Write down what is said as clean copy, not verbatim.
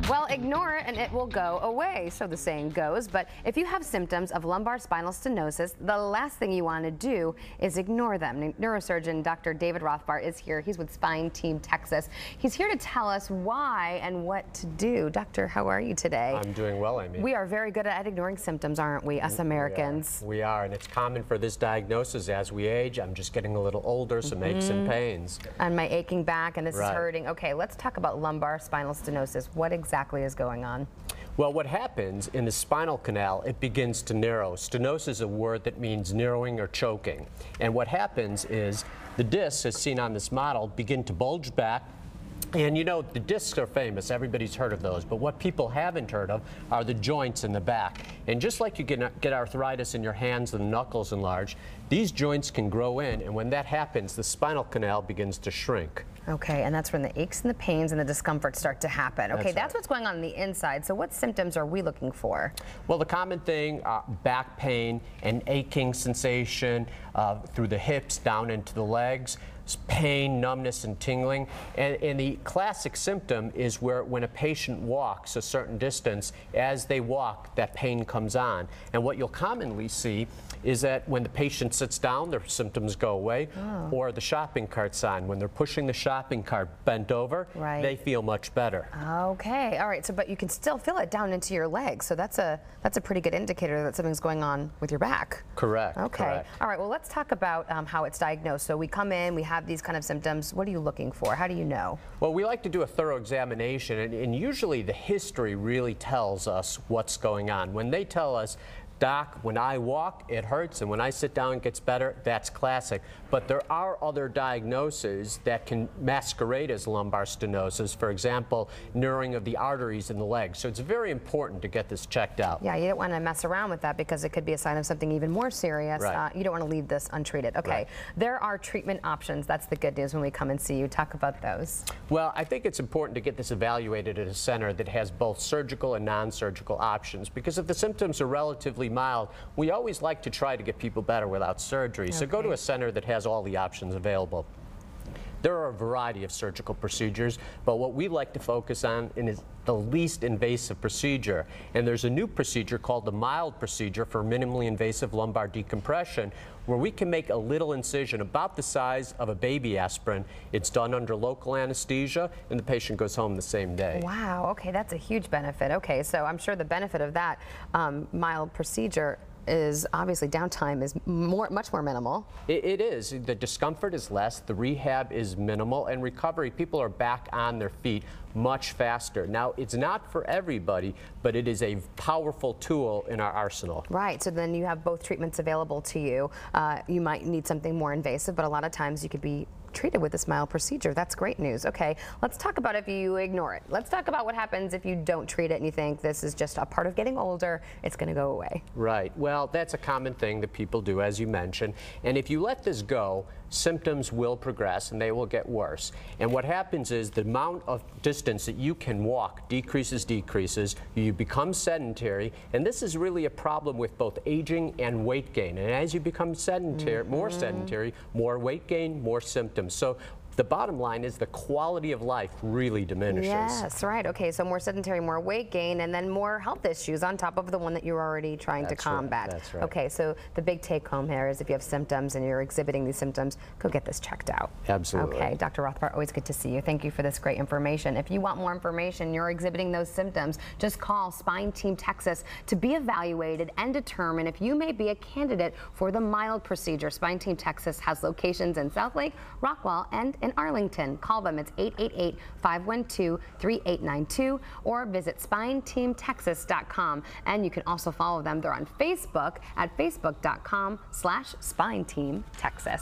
Well, ignore it and it will go away, so the saying goes. But if you have symptoms of lumbar spinal stenosis, the last thing you want to do is ignore them. Neurosurgeon Dr. David Rothbart is here. He's with Spine Team Texas. He's here to tell us why and what to do. Doctor, how are you today? I'm doing well, Amy. We are very good at ignoring symptoms, aren't we, us Americans? We are, and it's common for this diagnosis as we age. I'm just getting a little older, some aches and pains. And my aching back, and this is hurting. Okay, let's talk about lumbar spinal stenosis. What exactly is going on? Well, what happens in the spinal canal, it begins to narrow. Stenosis is a word that means narrowing or choking. And what happens is the discs, as seen on this model, begin to bulge back. And you know, the discs are famous, everybody's heard of those, but what people haven't heard of are the joints in the back. And just like you get arthritis in your hands and knuckles enlarged, these joints can grow in, and when that happens, the spinal canal begins to shrink. Okay, and that's when the aches and the pains and the discomfort start to happen. Okay, that's what's going on the inside. So what symptoms are we looking for? Well, the common thing, back pain and aching sensation through the hips down into the legs, pain, numbness, and tingling. And the classic symptom is where when a patient walks a certain distance, as they walk, that pain comes on. And what you'll commonly see is that when the patient sits down, their symptoms go away, or the shopping cart's on. When they're pushing the shopping cart bent over, they feel much better. Okay, all right, so but you can still feel it down into your legs, so that's a pretty good indicator that something's going on with your back. Correct. Okay, correct. All right, well, let's talk about how it's diagnosed. So we come in, we have these kind of symptoms. What are you looking for? How do you know? Well, we like to do a thorough examination, and usually the history really tells us what's going on. When they tell us, Doc, when I walk, it hurts, and when I sit down, it gets better, that's classic. But there are other diagnoses that can masquerade as lumbar stenosis. For example, narrowing of the arteries in the legs. So it's very important to get this checked out. Yeah, you don't want to mess around with that because it could be a sign of something even more serious. You don't want to leave this untreated. Okay, there are treatment options. That's the good news when we come and see you. Talk about those. Well, I think it's important to get this evaluated at a center that has both surgical and non-surgical options, because if the symptoms are relatively mild, we always like to try to get people better without surgery. So go to a center that has all the options available. There are a variety of surgical procedures, but what we like to focus on is the least invasive procedure. And there's a new procedure called the mild procedure for minimally invasive lumbar decompression, where we can make a little incision about the size of a baby aspirin. It's done under local anesthesia, and the patient goes home the same day. Wow, okay, that's a huge benefit. Okay, so I'm sure the benefit of that mild procedure is obviously downtime is much more minimal. It is. The discomfort is less, the rehab is minimal, and recovery, people are back on their feet much faster. Now, it's not for everybody, but it is a powerful tool in our arsenal. Right, so then you have both treatments available to you. You might need something more invasive, but a lot of times you could be treated with this mild procedure. That's great news. Okay, let's talk about if you ignore it. Let's talk about what happens if you don't treat it and you think this is just a part of getting older, it's going to go away. Right. Well, that's a common thing that people do, as you mentioned. And if you let this go, symptoms will progress and they will get worse. And what happens is the amount of distance that you can walk decreases, you become sedentary, and this is really a problem with both aging and weight gain. And as you become sedentary, more sedentary, more weight gain, more symptoms. So the bottom line is the quality of life really diminishes. Yes, right. Okay, so more sedentary, more weight gain, and then more health issues on top of the one that you're already trying to combat. That's right. Okay, so the big take home here is if you have symptoms and you're exhibiting these symptoms, go get this checked out. Absolutely. Okay, Dr. Rothbart, always good to see you. Thank you for this great information. If you want more information, you're exhibiting those symptoms, just call Spine Team Texas to be evaluated and determine if you may be a candidate for the mild procedure. Spine Team Texas has locations in Southlake, Rockwall, and in Arlington. Call them. It's 888-512-3892 or visit spineteamtexas.com. And you can also follow them. They're on Facebook at facebook.com/SpineTeamTexas.